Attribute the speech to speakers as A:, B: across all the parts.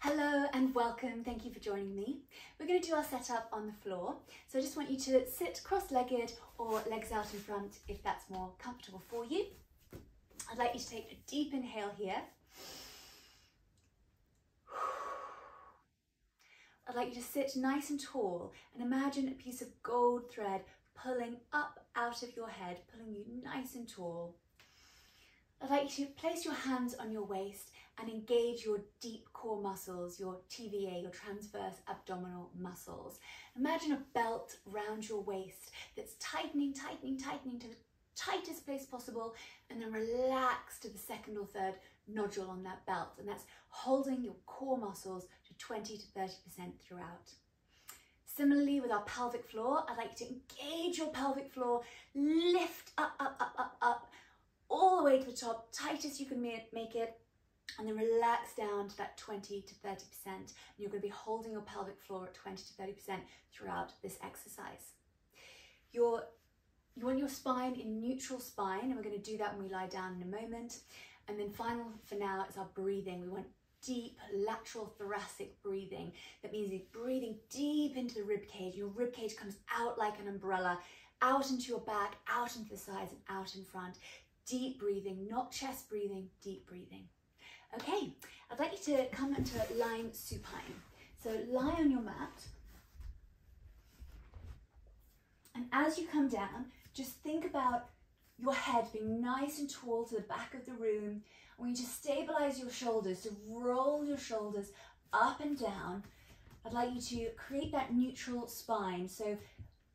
A: Hello and welcome, thank you for joining me. We're going to do our setup on the floor. So I just want you to sit cross-legged or legs out in front if that's more comfortable for you. I'd like you to take a deep inhale here. I'd like you to sit nice and tall and imagine a piece of gold thread pulling up out of your head, pulling you nice and tall. I'd like you to place your hands on your waist and engage your deep core muscles, your TVA, your transverse abdominal muscles. Imagine a belt round your waist that's tightening, tightening, tightening to the tightest place possible, and then relax to the second or third nodule on that belt. And that's holding your core muscles to 20 to 30% throughout. Similarly with our pelvic floor, I'd like you to engage your pelvic floor, lift up, up, up, up, up, all the way to the top, tight as you can make it, and then relax down to that 20 to 30%. And you're going to be holding your pelvic floor at 20 to 30% throughout this exercise. You want your spine in neutral spine, and we're going to do that when we lie down in a moment. And then final for now is our breathing. We want deep lateral thoracic breathing. That means you're breathing deep into the rib cage. Your rib cage comes out like an umbrella, out into your back, out into the sides and out in front. Deep breathing, not chest breathing, deep breathing. Okay, I'd like you to come into lying supine. So lie on your mat. And as you come down, just think about your head being nice and tall to the back of the room. I want you to stabilize your shoulders, to roll your shoulders up and down. I'd like you to create that neutral spine. So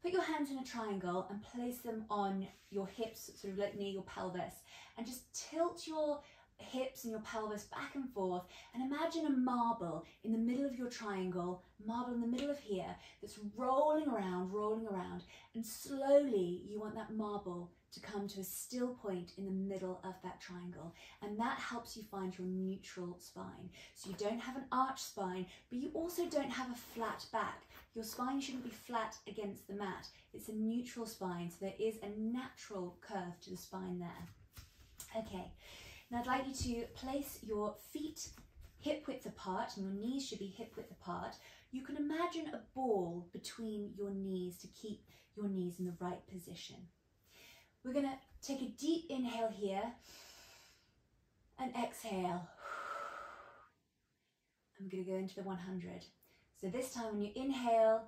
A: put your hands in a triangle and place them on your hips, sort of like near your pelvis, and just tilt your hips and your pelvis back and forth, and imagine a marble in the middle of your triangle, marble in the middle of here, that's rolling around, and slowly you want that marble to come to a still point in the middle of that triangle, and that helps you find your neutral spine. So you don't have an arch spine, but you also don't have a flat back. Your spine shouldn't be flat against the mat. It's a neutral spine, so there is a natural curve to the spine there. Okay. Now I'd like you to place your feet hip width apart, and your knees should be hip width apart. You can imagine a ball between your knees to keep your knees in the right position. We're going to take a deep inhale here and exhale. I'm going to go into the 100. So this time when you inhale,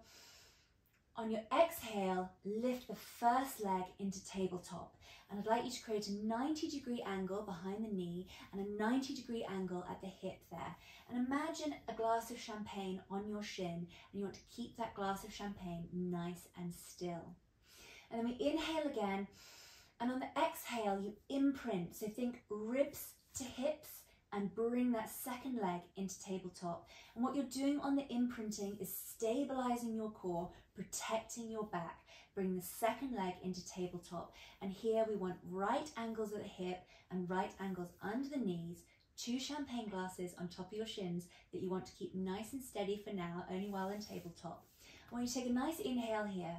A: on your exhale, lift the first leg into tabletop. And I'd like you to create a 90-degree angle behind the knee and a 90-degree angle at the hip there. And imagine a glass of champagne on your shin, and you want to keep that glass of champagne nice and still. And then we inhale again, and on the exhale, you imprint. So think ribs to hips, and bring that second leg into tabletop. And what you're doing on the imprinting is stabilizing your core, protecting your back. Bring the second leg into tabletop. And here we want right angles at the hip and right angles under the knees, 2 champagne glasses on top of your shins that you want to keep nice and steady for now, only while in tabletop. I want you to take a nice inhale here.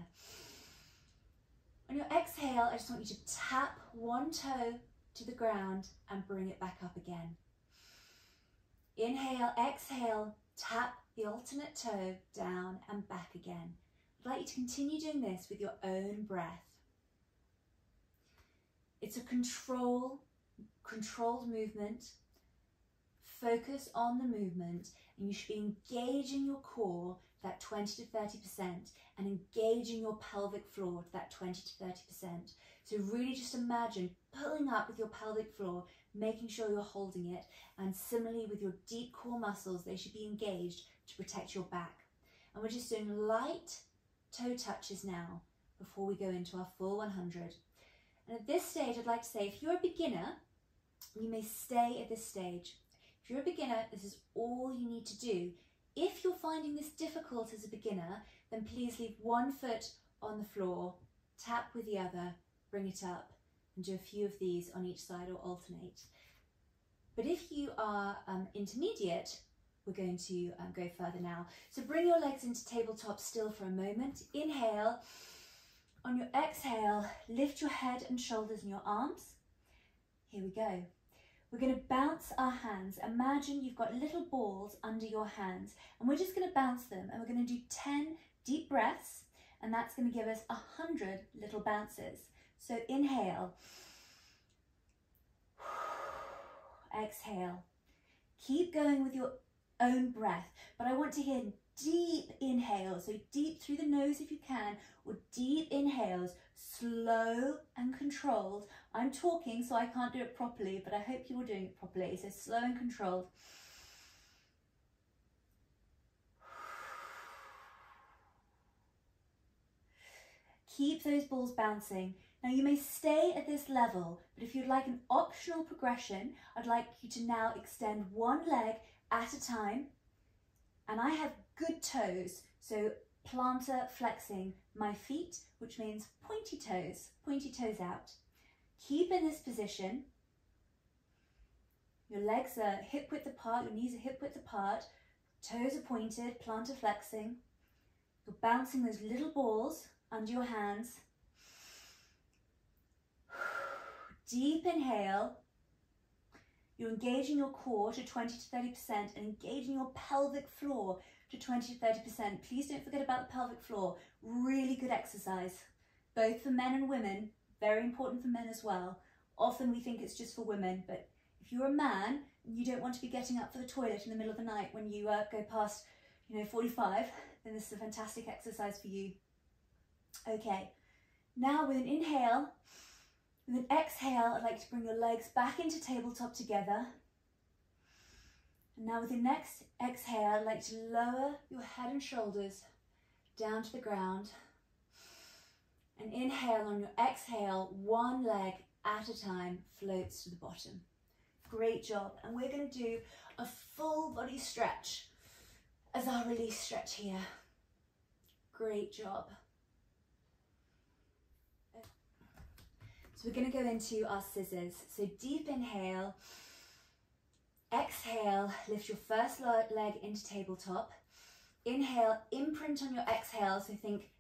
A: On your exhale, I just want you to tap one toe to the ground and bring it back up again. Inhale, exhale, tap the alternate toe down and back again. I'd like you to continue doing this with your own breath. It's a controlled movement. Focus on the movement, and you should be engaging your core to that 20 to 30% and engaging your pelvic floor to that 20 to 30%. So really just imagine pulling up with your pelvic floor, making sure you're holding it, and similarly with your deep core muscles, they should be engaged to protect your back. And we're just doing light toe touches now before we go into our full 100. And at this stage, I'd like to say, if you're a beginner, you may stay at this stage. If you're a beginner, this is all you need to do. If you're finding this difficult as a beginner, then please leave one foot on the floor, tap with the other, bring it up, and do a few of these on each side or alternate. But if you are intermediate, we're going to go further now. So bring your legs into tabletop still for a moment. Inhale. On your exhale, lift your head and shoulders and your arms. Here we go. We're going to bounce our hands. Imagine you've got little balls under your hands, and we're just going to bounce them, and we're going to do 10 deep breaths, and that's going to give us 100 little bounces. So inhale, exhale. Keep going with your own breath, but I want to hear deep inhales, so deep through the nose if you can, or deep inhales, slow and controlled. I'm talking so I can't do it properly, but I hope you're doing it properly, so slow and controlled. Keep those balls bouncing. Now you may stay at this level, but if you'd like an optional progression, I'd like you to now extend one leg at a time. And I have good toes, so plantar flexing my feet, which means pointy toes out. Keep in this position. Your legs are hip width apart, your knees are hip width apart, toes are pointed, plantar flexing. You're bouncing those little balls under your hands. Deep inhale. You're engaging your core to 20 to 30% and engaging your pelvic floor to 20 to 30%. Please don't forget about the pelvic floor. Really good exercise, both for men and women. Very important for men as well. Often we think it's just for women, but if you're a man and you don't want to be getting up for the toilet in the middle of the night when you go past 45, then this is a fantastic exercise for you. Okay, now with an inhale, with an exhale, I'd like to bring your legs back into tabletop together. And now with your next exhale, I'd like to lower your head and shoulders down to the ground. And inhale, on your exhale, one leg at a time floats to the bottom. Great job. And we're going to do a full body stretch as our release stretch here. Great job. So we're going to go into our scissors. So deep inhale, exhale, lift your first leg into tabletop. Inhale, imprint on your exhale, so think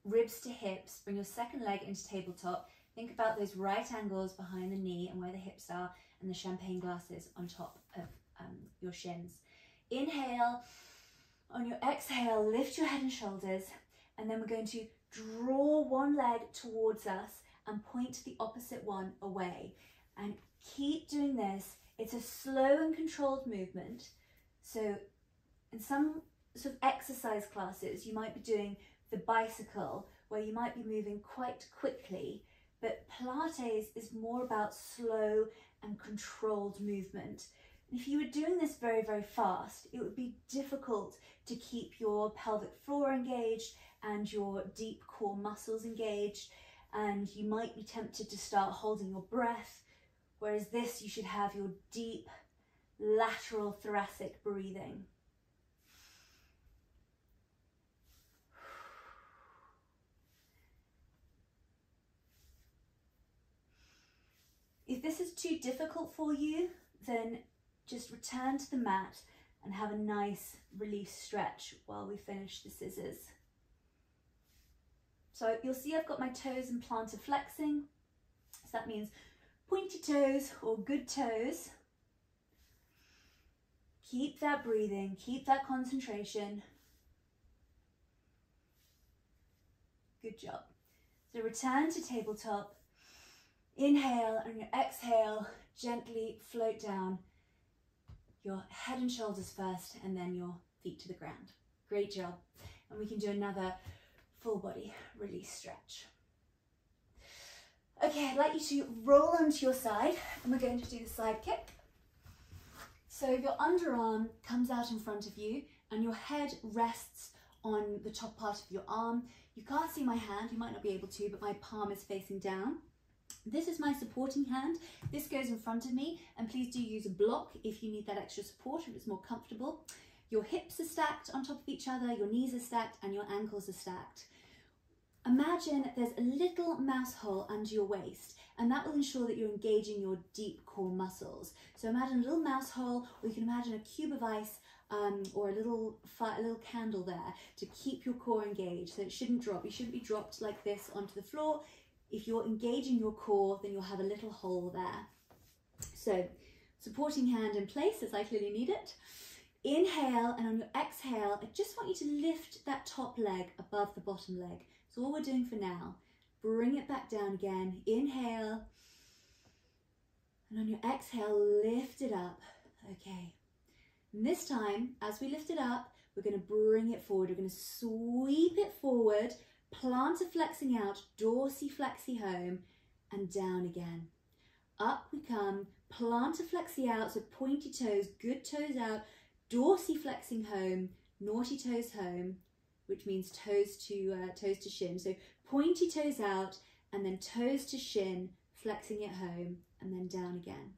A: ribs to hips. Bring your second leg into tabletop. Think about those right angles behind the knee and where the hips are, and the champagne glasses on top of your shins. Inhale, on your exhale, lift your head and shoulders, and then we're going to draw one leg towards us and point the opposite one away. And keep doing this. It's a slow and controlled movement. So in some sort of exercise classes, you might be doing the bicycle, where you might be moving quite quickly, but Pilates is more about slow and controlled movement. And if you were doing this very, very fast, it would be difficult to keep your pelvic floor engaged and your deep core muscles engaged, and you might be tempted to start holding your breath, whereas this, you should have your deep lateral thoracic breathing. If this is too difficult for you, then just return to the mat and have a nice release stretch while we finish the scissors. So you'll see I've got my toes and plantar flexing. So that means pointy toes or good toes. Keep that breathing, keep that concentration. Good job. So return to tabletop. Inhale, and your exhale, gently float down your head and shoulders first, and then your feet to the ground. Great job. And we can do another full body release stretch. Okay, I'd like you to roll onto your side, and we're going to do the side kick. So your underarm comes out in front of you, and your head rests on the top part of your arm. You can't see my hand, you might not be able to, but my palm is facing down. This is my supporting hand. This goes in front of me, and please do use a block if you need that extra support, if it's more comfortable. Your hips are stacked on top of each other, your knees are stacked, and your ankles are stacked. Imagine there's a little mouse hole under your waist, and that will ensure that you're engaging your deep core muscles. So imagine a little mouse hole, or you can imagine a cube of ice or a little candle there to keep your core engaged, so it shouldn't drop. You shouldn't be dropped like this onto the floor. If you're engaging your core, then you'll have a little hole there. So supporting hand in place as I clearly need it. Inhale, and on your exhale, I just want you to lift that top leg above the bottom leg. That's all we're doing for now. Bring it back down again. Inhale, and on your exhale, lift it up. Okay. And this time, as we lift it up, we're going to bring it forward. We're going to sweep it forward, plantar flexing out, dorsiflexi home, and down again. Up we come, plantar flexi out, so pointy toes, good toes out, dorsiflexing home, naughty toes home, which means toes to shin. So pointy toes out, and then toes to shin, flexing it home, and then down again.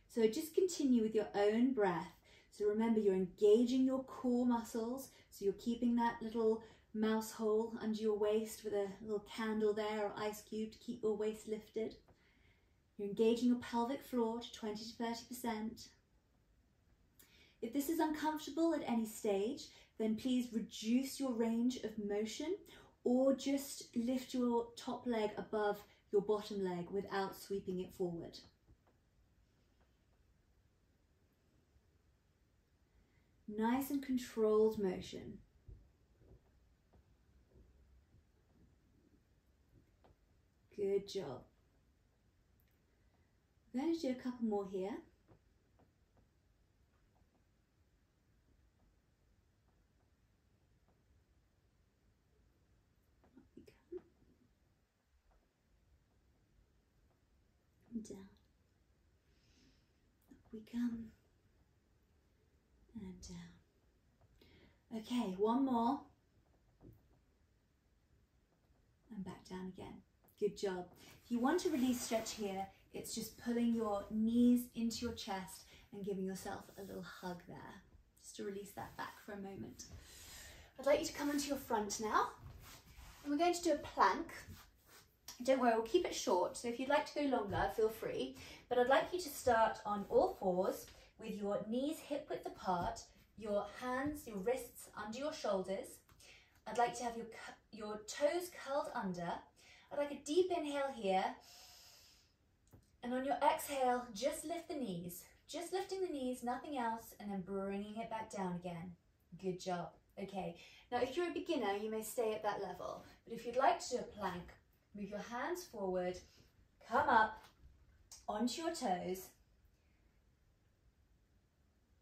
A: So just continue with your own breath. So remember, you're engaging your core muscles, so you're keeping that little mouse hole under your waist with a little candle there or ice cube to keep your waist lifted. You're engaging your pelvic floor to 20 to 30%. If this is uncomfortable at any stage, then please reduce your range of motion or just lift your top leg above your bottom leg without sweeping it forward. Nice and controlled motion. Good job. I'm going to do a couple more here. Up we come. And down. Up we come. And down. Okay, one more. And back down again. Good job. If you want a release stretch here, it's just pulling your knees into your chest and giving yourself a little hug there. Just to release that back for a moment. I'd like you to come onto your front now. And we're going to do a plank. Don't worry, we'll keep it short. So if you'd like to go longer, feel free. But I'd like you to start on all fours with your knees hip width apart, your hands, your wrists under your shoulders. I'd like to have your toes curled under. I'd like a deep inhale here. And on your exhale, just lift the knees. Just lifting the knees, nothing else, and then bringing it back down again. Good job. Okay, now if you're a beginner, you may stay at that level. But if you'd like to do a plank, move your hands forward, come up onto your toes.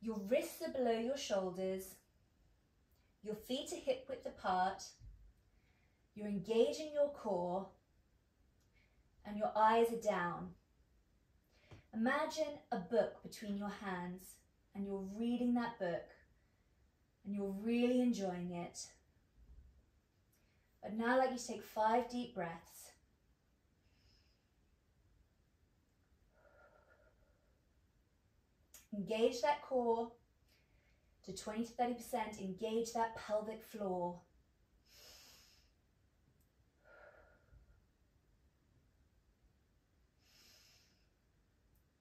A: Your wrists are below your shoulders. Your feet are hip width apart. You're engaging your core. And your eyes are down. Imagine a book between your hands and you're reading that book and you're really enjoying it. But now I'd like you to take 5 deep breaths. Engage that core to 20 to 30%. Engage that pelvic floor.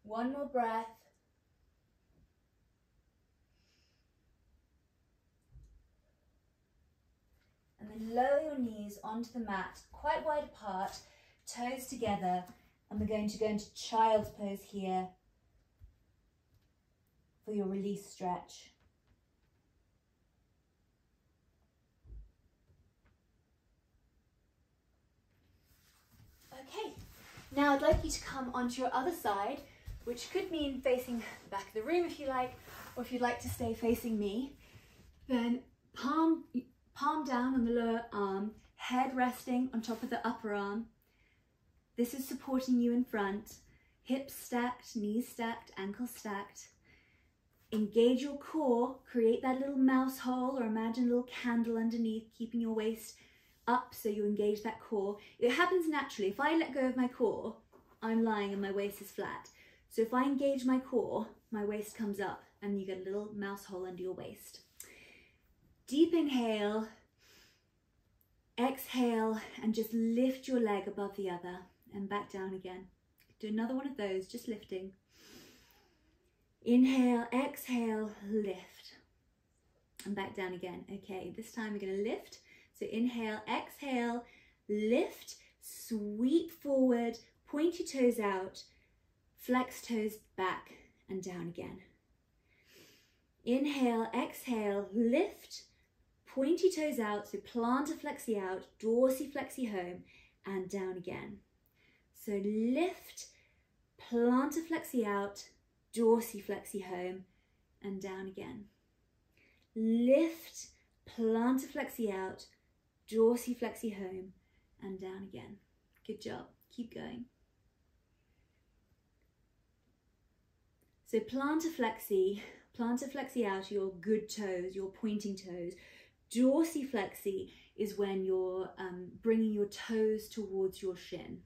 A: One more breath. And then lower your knees onto the mat, quite wide apart, toes together. And we're going to go into child's pose here for your release stretch. Okay, now I'd like you to come onto your other side, which could mean facing the back of the room if you like, or if you'd like to stay facing me, then palm down on the lower arm, head resting on top of the upper arm. This is supporting you in front, hips stacked, knees stacked, ankles stacked. Engage your core, create that little mouse hole or imagine a little candle underneath, keeping your waist up so you engage that core. It happens naturally. If I let go of my core, I'm lying and my waist is flat. So if I engage my core, my waist comes up and you get a little mouse hole under your waist. Deep inhale, exhale, and just lift your leg above the other and back down again. Do another one of those, just lifting. Inhale, exhale, lift, and back down again. Okay, this time we're going to lift. So inhale, exhale, lift, sweep forward, point your toes out, flex toes back and down again. Inhale, exhale, lift, pointy toes out, so plantar flexi out, dorsiflexi home, and down again. So lift, plantar flexi out, dorsiflexi home, and down again. Lift, plantar flexi out, dorsiflexi home, and down again. Good job. Keep going. So plantar flexi out are your good toes, your pointing toes. Dorsiflexi is when you're bringing your toes towards your shin.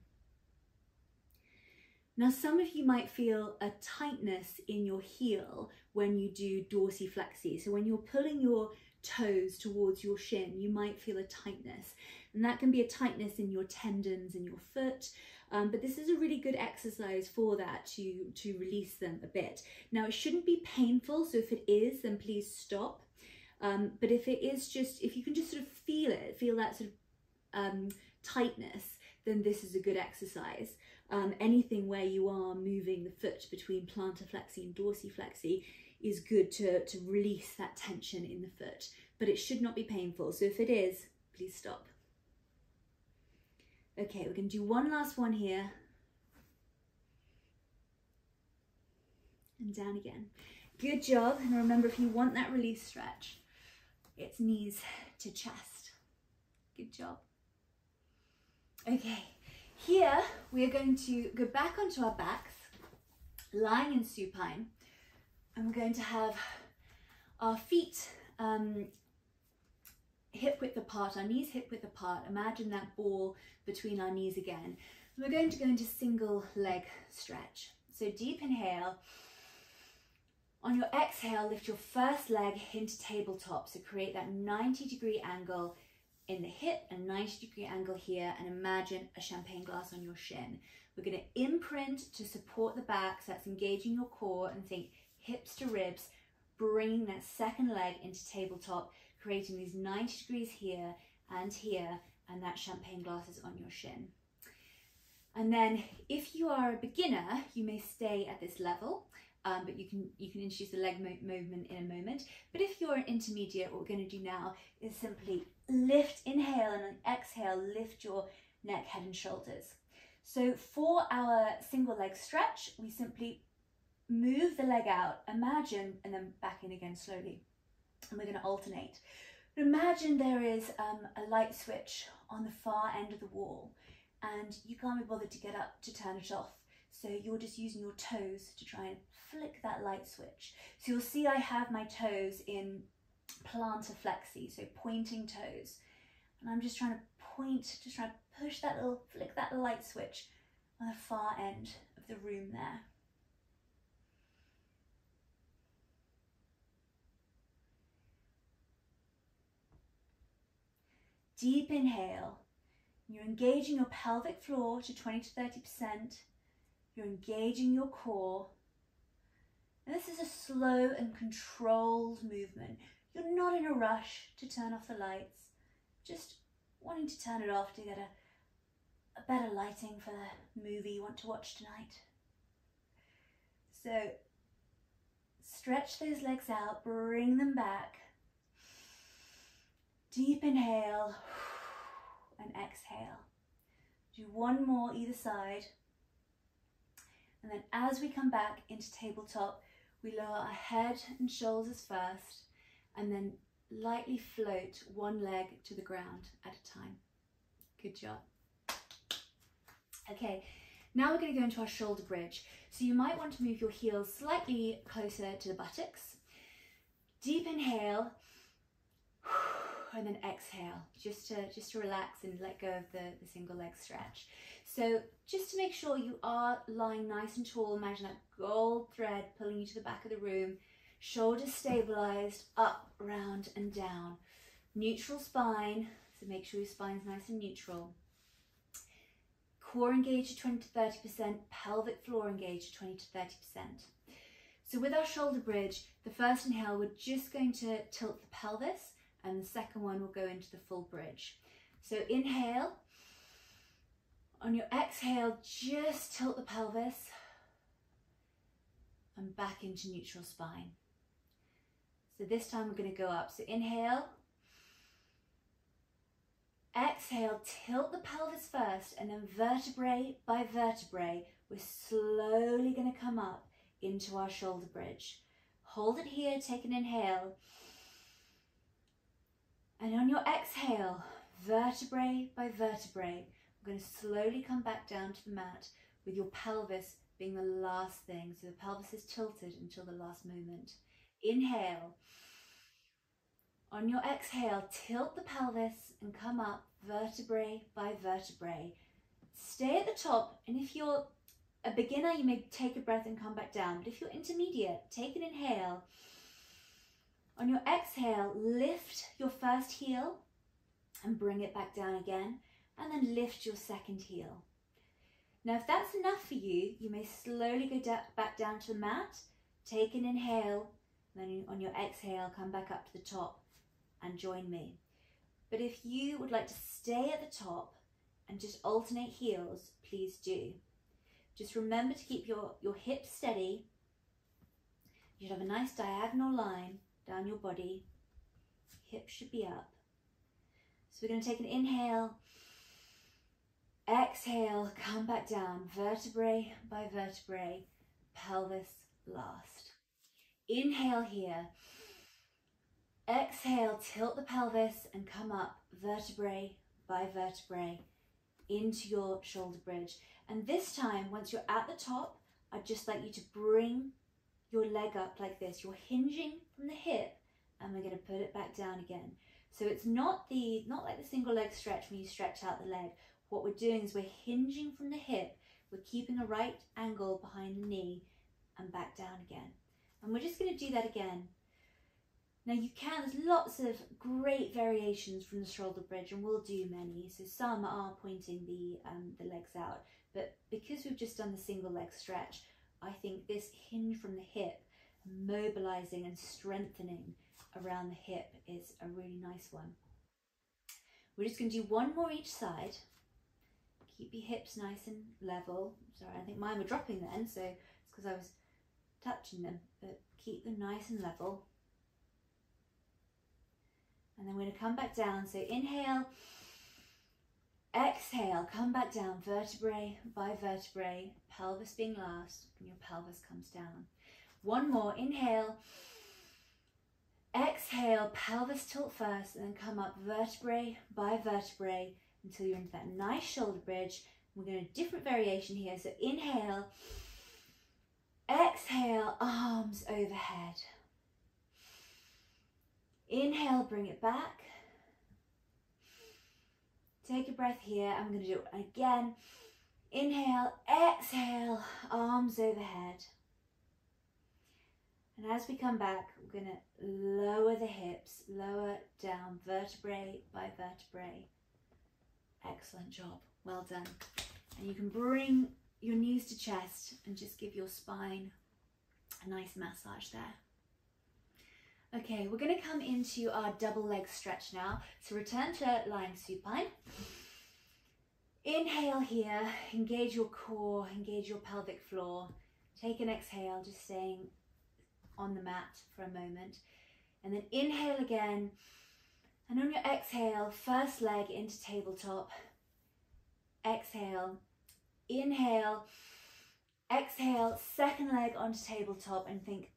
A: Now, some of you might feel a tightness in your heel when you do dorsiflexi. So when you're pulling your toes towards your shin, you might feel a tightness. And that can be a tightness in your tendons in your foot. But this is a really good exercise for that, to release them a bit. Now, it shouldn't be painful, so if it is, then please stop. But if it is if you can just sort of feel that sort of tightness, then this is a good exercise. Anything where you are moving the foot between plantar flexi and dorsiflexi is good to release that tension in the foot, but it should not be painful. So if it is, please stop. Okay, we're going to do one last one here. And down again. Good job. And remember, if you want that release stretch, it's knees to chest. Good job. Okay, here we are going to go back onto our backs, lying in supine, and we're going to have our feet hip width apart, our knees hip width apart. Imagine that ball between our knees again. We're going to go into single leg stretch. So deep inhale. On your exhale, lift your first leg into tabletop. So create that 90-degree angle in the hip and 90-degree angle here, and imagine a champagne glass on your shin. We're going to imprint to support the back, so that's engaging your core, and think hips to ribs, bringing that second leg into tabletop, creating these 90 degrees here, and that champagne glass is on your shin. And then if you are a beginner, you may stay at this level, but you can introduce the leg movement in a moment. But if you're an intermediate, what we're going to do now is simply lift, inhale, and on exhale, lift your neck, head, and shoulders. So for our single leg stretch, we simply move the leg out, imagine, and then back in again slowly. And we're going to alternate. But imagine there is a light switch on the far end of the wall, and you can't be bothered to get up to turn it off. So you're just using your toes to try and flick that light switch. So you'll see I have my toes in plantar flexi, so pointing toes. And I'm just trying to push that flick that light switch on the far end of the room there. Deep inhale. You're engaging your pelvic floor to 20 to 30%. You're engaging your core. And this is a slow and controlled movement. You're not in a rush to turn off the lights, just wanting to turn it off to get a better lighting for the movie you want to watch tonight. So stretch those legs out, bring them back. Deep inhale and exhale. Do one more either side. And then as we come back into tabletop, we lower our head and shoulders first, and then lightly float one leg to the ground at a time. Good job. Okay, now we're going to go into our shoulder bridge. So you might want to move your heels slightly closer to the buttocks. Deep inhale, and then exhale, just to relax and let go of the single leg stretch. So just to make sure you are lying nice and tall, imagine that gold thread pulling you to the back of the room, shoulders stabilized, up, round and down. Neutral spine, so make sure your spine's nice and neutral. Core engaged to 20 to 30%, pelvic floor engaged to 20 to 30%. So with our shoulder bridge, the first inhale, we're just going to tilt the pelvis, and the second one will go into the full bridge. So inhale. On your exhale, just tilt the pelvis. and back into neutral spine. So this time we're going to go up. So inhale, exhale, tilt the pelvis first, and then vertebrae by vertebrae, we're slowly going to come up into our shoulder bridge. Hold it here, take an inhale. And on your exhale, vertebrae by vertebrae, we're going to slowly come back down to the mat with your pelvis being the last thing. So the pelvis is tilted until the last moment. Inhale. On your exhale, tilt the pelvis and come up vertebrae by vertebrae. Stay at the top, and if you're a beginner, you may take a breath and come back down. But if you're intermediate, take an inhale. On your exhale, lift your first heel and bring it back down again, and then lift your second heel. Now, if that's enough for you, you may slowly go back down to the mat, take an inhale, and then on your exhale, come back up to the top and join me. But if you would like to stay at the top and just alternate heels, please do. Just remember to keep your hips steady. You should have a nice diagonal line down your body. Hips should be up. So we're going to take an inhale, exhale, come back down, vertebrae by vertebrae, pelvis last. Inhale here, exhale, tilt the pelvis and come up vertebrae by vertebrae into your shoulder bridge. And this time, once you're at the top, I'd just like you to bring your leg up like this. You're hinging from the hip, and we're going to put it back down again. So it's not like the single leg stretch when you stretch out the leg. What we're doing is we're hinging from the hip. We're keeping a right angle behind the knee and back down again. And we're just going to do that again. Now there's lots of great variations from the shoulder bridge, and we'll do many. So some are pointing the legs out, but because we've just done the single leg stretch, I think this hinge from the hip, mobilizing and strengthening around the hip, is a really nice one. We're just going to do one more each side. Keep your hips nice and level. Sorry, I think mine were dropping then, so it's because I was touching them, but keep them nice and level. And then we're going to come back down. So inhale, exhale, come back down, vertebrae by vertebrae, pelvis being last, and your pelvis comes down. One more, inhale, exhale, pelvis tilt first, and then come up vertebrae by vertebrae until you're into that nice shoulder bridge. We're going to do a different variation here. So inhale, exhale, arms overhead. Inhale, bring it back. Take a breath here. I'm going to do it again. Inhale, exhale, arms overhead. And as we come back, we're going to lower the hips, lower down, vertebrae by vertebrae. Excellent job. Well done. And you can bring your knees to chest and just give your spine a nice massage there. Okay, we're going to come into our double leg stretch now. So return to lying supine. Inhale here, engage your core, engage your pelvic floor. Take an exhale, just staying on the mat for a moment. And then inhale again. And on your exhale, first leg into tabletop. Exhale, inhale, exhale, second leg onto tabletop, and think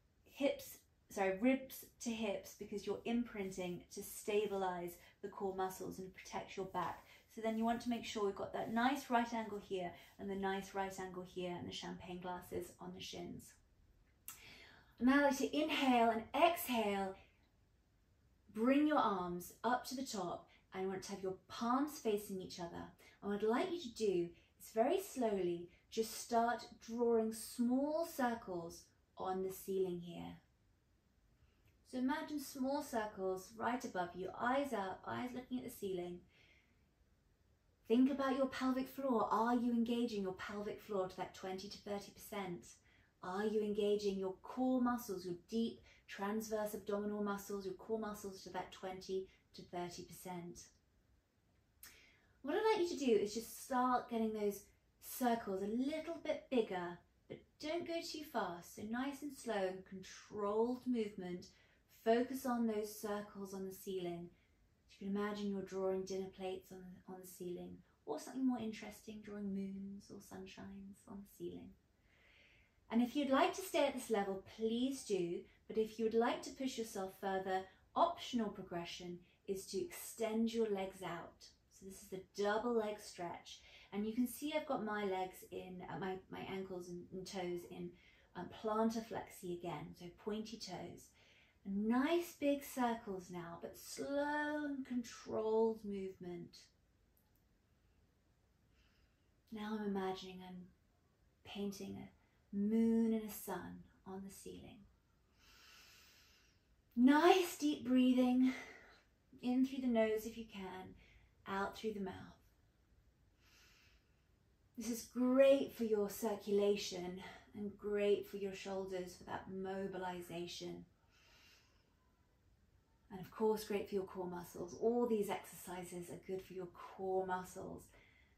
A: ribs to hips, because you're imprinting to stabilize the core muscles and protect your back. So then you want to make sure we've got that nice right angle here and the nice right angle here and the champagne glasses on the shins. Now I'd like to inhale and exhale, bring your arms up to the top, and you want to have your palms facing each other. And what I'd like you to do is very slowly just start drawing small circles on the ceiling here. So imagine small circles right above you, eyes up, eyes looking at the ceiling. Think about your pelvic floor. Are you engaging your pelvic floor to that 20 to 30%? Are you engaging your core muscles, your deep transverse abdominal muscles, your core muscles to that 20 to 30%? What I'd like you to do is just start getting those circles a little bit bigger but don't go too fast. So nice and slow and controlled movement. Focus on those circles on the ceiling. You can imagine you're drawing dinner plates on the ceiling, or something more interesting, drawing moons or sunshines on the ceiling. And if you'd like to stay at this level, please do. But if you would like to push yourself further, optional progression is to extend your legs out. So this is the double leg stretch. And you can see I've got my legs in, my ankles and toes in plantar flexi again, so pointy toes. And nice big circles now, but slow and controlled movement. Now I'm imagining I'm painting a moon and a sun on the ceiling. Nice deep breathing, in through the nose if you can, out through the mouth. This is great for your circulation and great for your shoulders for that mobilization. And of course, great for your core muscles. All these exercises are good for your core muscles.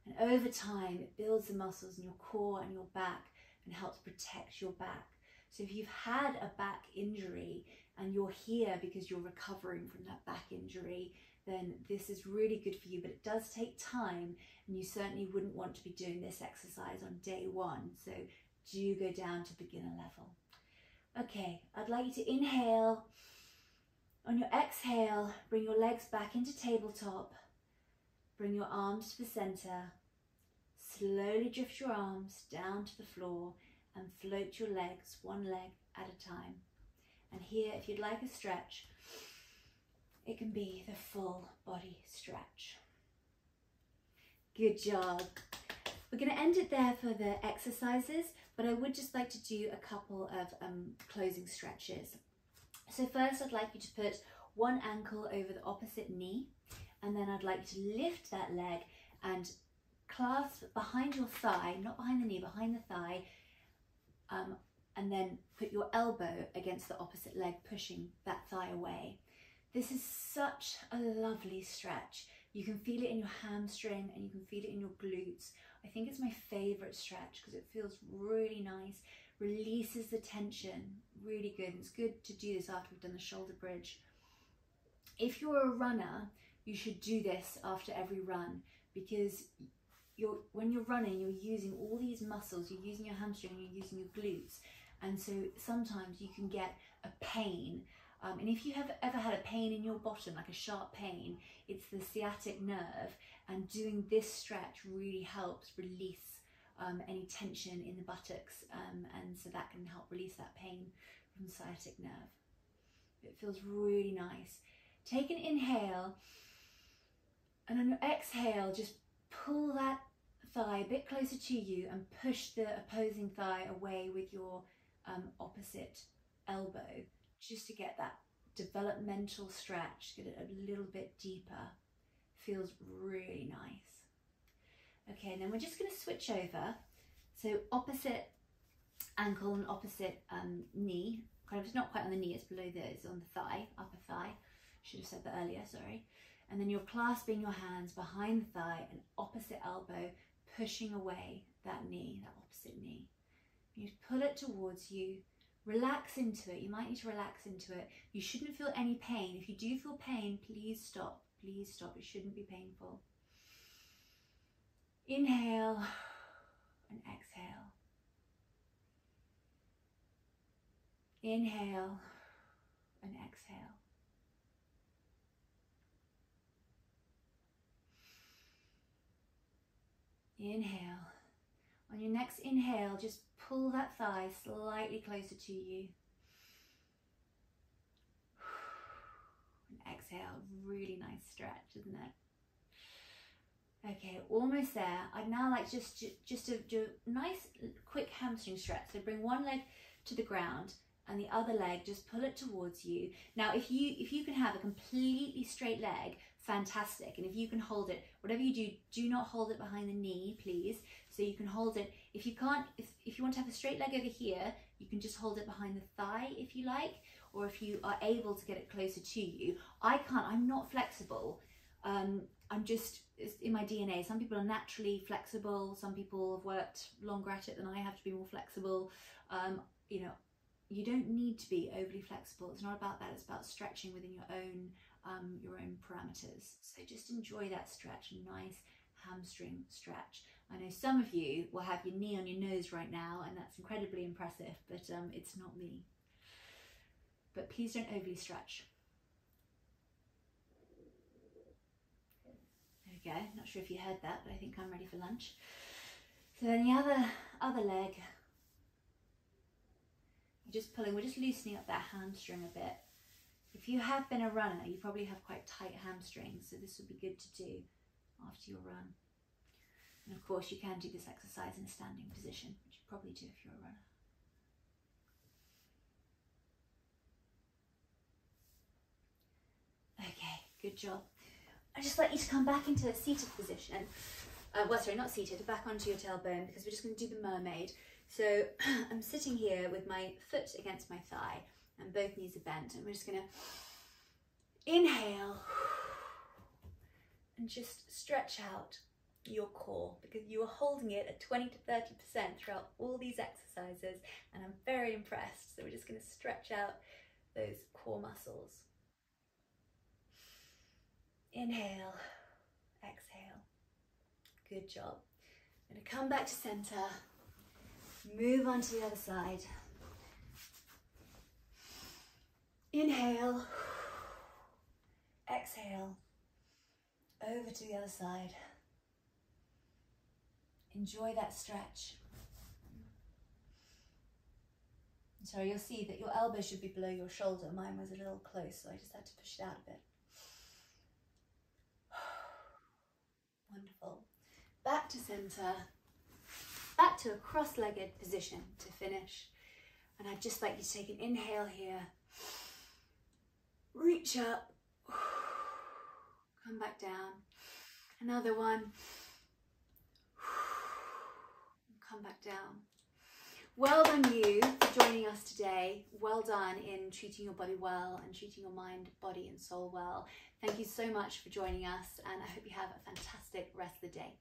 A: And over time, it builds the muscles in your core and your back and helps protect your back. So if you've had a back injury and you're here because you're recovering from that back injury, then this is really good for you, but it does take time, and you certainly wouldn't want to be doing this exercise on day one. So do go down to beginner level. Okay, I'd like you to inhale. On your exhale, bring your legs back into tabletop. Bring your arms to the center. Slowly drift your arms down to the floor and float your legs one leg at a time. And here, if you'd like a stretch, it can be the full body stretch. Good job. We're going to end it there for the exercises, but I would just like to do a couple of closing stretches. So first, I'd like you to put one ankle over the opposite knee, and then I'd like you to lift that leg and clasp behind your thigh, not behind the knee, behind the thigh, and then put your elbow against the opposite leg, pushing that thigh away. This is such a lovely stretch. You can feel it in your hamstring and you can feel it in your glutes. I think it's my favorite stretch because it feels really nice, releases the tension, really good. It's good to do this after we've done the shoulder bridge. If you're a runner, you should do this after every run, because when you're running, you're using all these muscles. You're using your hamstring, you're using your glutes, and so sometimes you can get a pain. And if you have ever had a pain in your bottom, like a sharp pain, it's the sciatic nerve, and doing this stretch really helps release any tension in the buttocks, and so that can help release that pain from the sciatic nerve. It feels really nice. Take an inhale, and on your exhale, just pull that thigh a bit closer to you and push the opposing thigh away with your opposite elbow, just to get that developmental stretch, get it a little bit deeper. Feels really nice. Okay, and then we're just going to switch over. So opposite ankle and opposite knee, kind of not quite on the knee, it's below it's on the thigh, upper thigh. Should have said that earlier, sorry. And then you're clasping your hands behind the thigh and opposite elbow, pushing away that knee, that opposite knee. You pull it towards you, relax into it. You might need to relax into it. You shouldn't feel any pain. If you do feel pain, please stop. Please stop. It shouldn't be painful. Inhale and exhale. Inhale and exhale. Inhale. On your next inhale, just pull that thigh slightly closer to you. And exhale. Really nice stretch, isn't it? Okay, almost there. I'd now like just to do a nice quick hamstring stretch. So bring one leg to the ground and the other leg, just pull it towards you. Now, if you can have a completely straight leg, fantastic. And if you can hold it, whatever you do, do not hold it behind the knee, please. So you can hold it. If you can't, if you want to have a straight leg over here, you can just hold it behind the thigh if you like, or if you are able to get it closer to you. I can't, I'm not flexible. it's in my DNA. Some people are naturally flexible. Some people have worked longer at it than I have to be more flexible. You know, you don't need to be overly flexible. It's not about that. It's about stretching within your own parameters. So just enjoy that stretch, a nice hamstring stretch. I know some of you will have your knee on your nose right now, and that's incredibly impressive, but it's not me. But please don't overly stretch. There we go. Not sure if you heard that, but I think I'm ready for lunch. So then the other leg, we're just loosening up that hamstring a bit. If you have been a runner, you probably have quite tight hamstrings, so this would be good to do after your run. And of course you can do this exercise in a standing position, which you probably do if you're a runner. Okay, good job. I'd just like you to come back into a seated position. Well, sorry, not seated, back onto your tailbone, because we're just going to do the mermaid. So I'm sitting here with my foot against my thigh and both knees are bent, and we're just going to inhale and just stretch out your core, because you are holding it at 20 to 30% throughout all these exercises, and I'm very impressed. So we're just going to stretch out those core muscles. Inhale, exhale. Good job. I'm going to come back to center, move on to the other side. Inhale, exhale, over to the other side. Enjoy that stretch. So you'll see that your elbow should be below your shoulder. Mine was a little close, so I just had to push it out a bit. Wonderful. Back to center, back to a cross-legged position to finish. And I'd just like you to take an inhale here, reach up, come back down, another one, come back down. Well done you for joining us today. Well done in treating your body well and treating your mind, body and soul well. Thank you so much for joining us, and I hope you have a fantastic rest of the day.